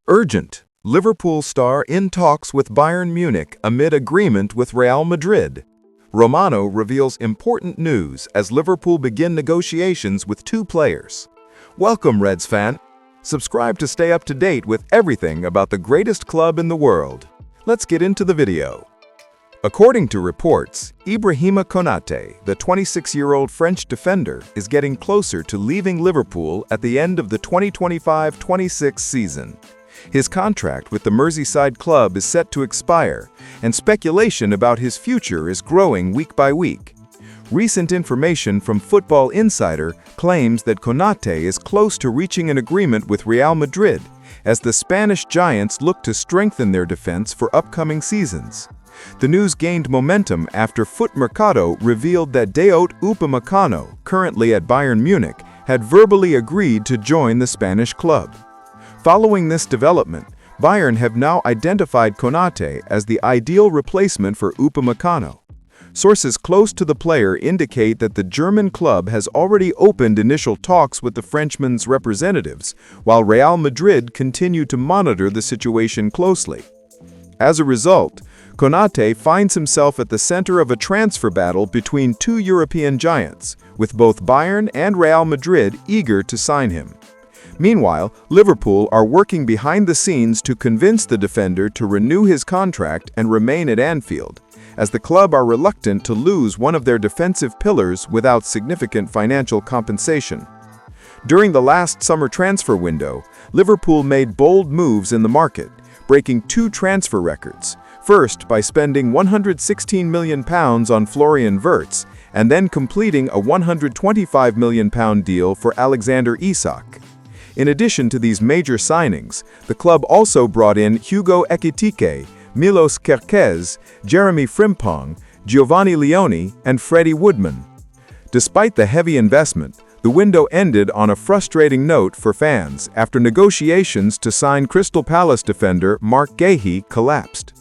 Urgent. Liverpool star in talks with Bayern Munich amid agreement with Real Madrid. Romano reveals important news as Liverpool begin negotiations with two players. Welcome, Reds fan. Subscribe to stay up to date with everything about the greatest club in the world. Let's get into the video. According to reports, Ibrahima Konaté, the 26-year-old French defender, is getting closer to leaving Liverpool at the end of the 2025-26 season. His contract with the Merseyside club is set to expire, and speculation about his future is growing week by week. Recent information from Football Insider claims that Konaté is close to reaching an agreement with Real Madrid, as the Spanish giants look to strengthen their defense for upcoming seasons. The news gained momentum after Foot Mercado revealed that Dayot Upamecano, currently at Bayern Munich, had verbally agreed to join the Spanish club. Following this development, Bayern have now identified Konaté as the ideal replacement for Upamecano. Sources close to the player indicate that the German club has already opened initial talks with the Frenchman's representatives, while Real Madrid continue to monitor the situation closely. As a result, Konaté finds himself at the center of a transfer battle between two European giants, with both Bayern and Real Madrid eager to sign him. Meanwhile, Liverpool are working behind the scenes to convince the defender to renew his contract and remain at Anfield, as the club are reluctant to lose one of their defensive pillars without significant financial compensation. During the last summer transfer window, Liverpool made bold moves in the market, breaking two transfer records, first by spending £116 million on Florian Wirtz, and then completing a £125 million deal for Alexander Isak. In addition to these major signings, the club also brought in Hugo Ekitike, Milos Kerkez, Jeremy Frimpong, Giovanni Leone, and Freddie Woodman. Despite the heavy investment, the window ended on a frustrating note for fans after negotiations to sign Crystal Palace defender Mark Guéhi collapsed.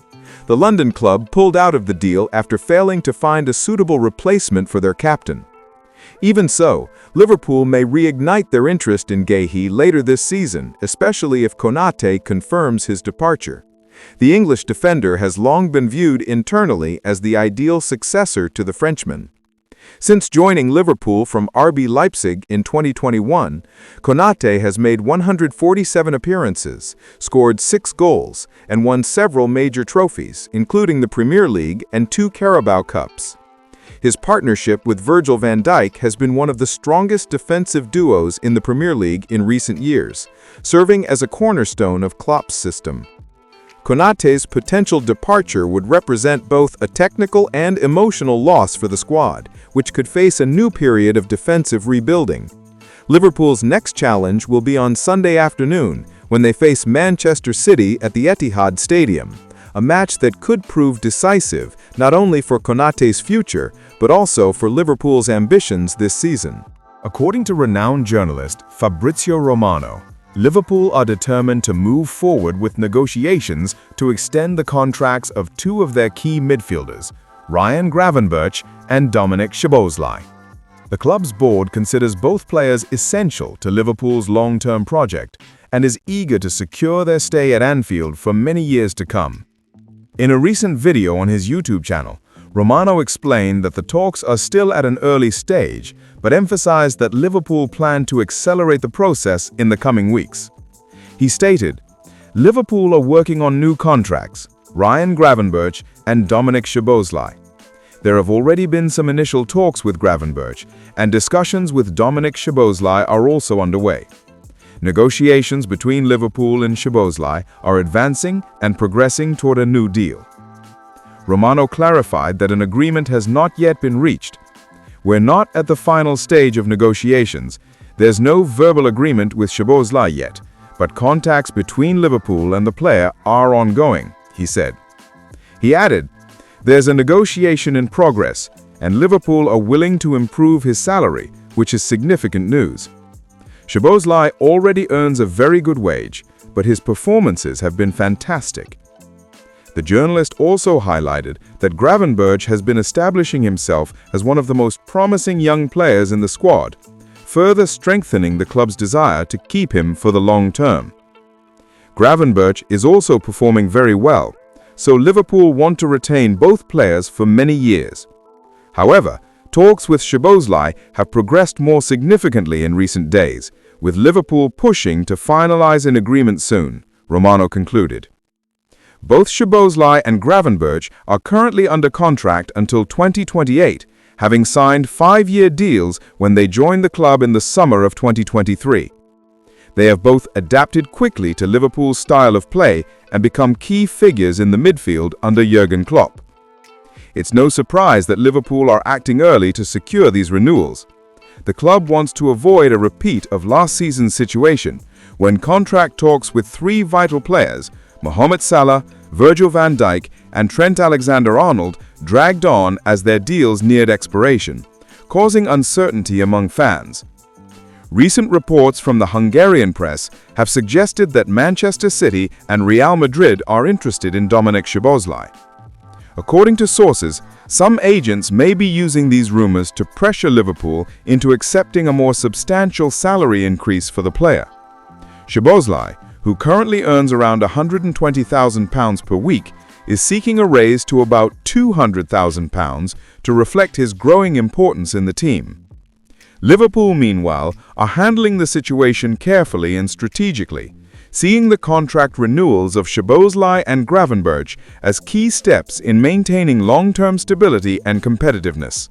The London club pulled out of the deal after failing to find a suitable replacement for their captain. Even so, Liverpool may reignite their interest in Guéhi later this season, especially if Konaté confirms his departure. The English defender has long been viewed internally as the ideal successor to the Frenchman. Since joining Liverpool from RB Leipzig in 2021, Konaté has made 147 appearances, scored 6 goals, and won several major trophies, including the Premier League and 2 Carabao Cups. His partnership with Virgil van Dijk has been one of the strongest defensive duos in the Premier League in recent years, serving as a cornerstone of Klopp's system. Konaté's potential departure would represent both a technical and emotional loss for the squad, which could face a new period of defensive rebuilding. Liverpool's next challenge will be on Sunday afternoon, when they face Manchester City at the Etihad Stadium, a match that could prove decisive not only for Konaté's future, but also for Liverpool's ambitions this season. According to renowned journalist Fabrizio Romano, Liverpool are determined to move forward with negotiations to extend the contracts of two of their key midfielders, Ryan Gravenberch and Dominik Szoboszlai. The club's board considers both players essential to Liverpool's long-term project and is eager to secure their stay at Anfield for many years to come. In a recent video on his YouTube channel, Romano explained that the talks are still at an early stage, but emphasized that Liverpool plan to accelerate the process in the coming weeks. He stated, "Liverpool are working on new contracts, Ryan Gravenberch and Dominik Szoboszlai. There have already been some initial talks with Gravenberch, and discussions with Dominik Szoboszlai are also underway. Negotiations between Liverpool and Szoboszlai are advancing and progressing toward a new deal." Romano clarified that an agreement has not yet been reached. "We're not at the final stage of negotiations. There's no verbal agreement with Szoboszlai yet, but contacts between Liverpool and the player are ongoing," he said. He added, "There's a negotiation in progress, and Liverpool are willing to improve his salary, which is significant news. Szoboszlai already earns a very good wage, but his performances have been fantastic." The journalist also highlighted that Gravenberch has been establishing himself as one of the most promising young players in the squad, further strengthening the club's desire to keep him for the long term. Gravenberch is also performing very well, so Liverpool want to retain both players for many years. However, talks with Szoboszlai have progressed more significantly in recent days, with Liverpool pushing to finalize an agreement soon, Romano concluded. Both Szoboszlai and Gravenberch are currently under contract until 2028, having signed 5-year deals when they joined the club in the summer of 2023. They have both adapted quickly to Liverpool's style of play and become key figures in the midfield under Jurgen Klopp. It's no surprise that Liverpool are acting early to secure these renewals. The club wants to avoid a repeat of last season's situation, when contract talks with 3 vital players, Mohamed Salah, Virgil van Dijk, and Trent Alexander-Arnold, dragged on as their deals neared expiration, causing uncertainty among fans. Recent reports from the Hungarian press have suggested that Manchester City and Real Madrid are interested in Dominik Szoboszlai. According to sources, some agents may be using these rumors to pressure Liverpool into accepting a more substantial salary increase for the player. Szoboszlai, who currently earns around £120,000 per week, is seeking a raise to about £200,000 to reflect his growing importance in the team. Liverpool, meanwhile, are handling the situation carefully and strategically, seeing the contract renewals of Szoboszlai and Gravenberch as key steps in maintaining long-term stability and competitiveness.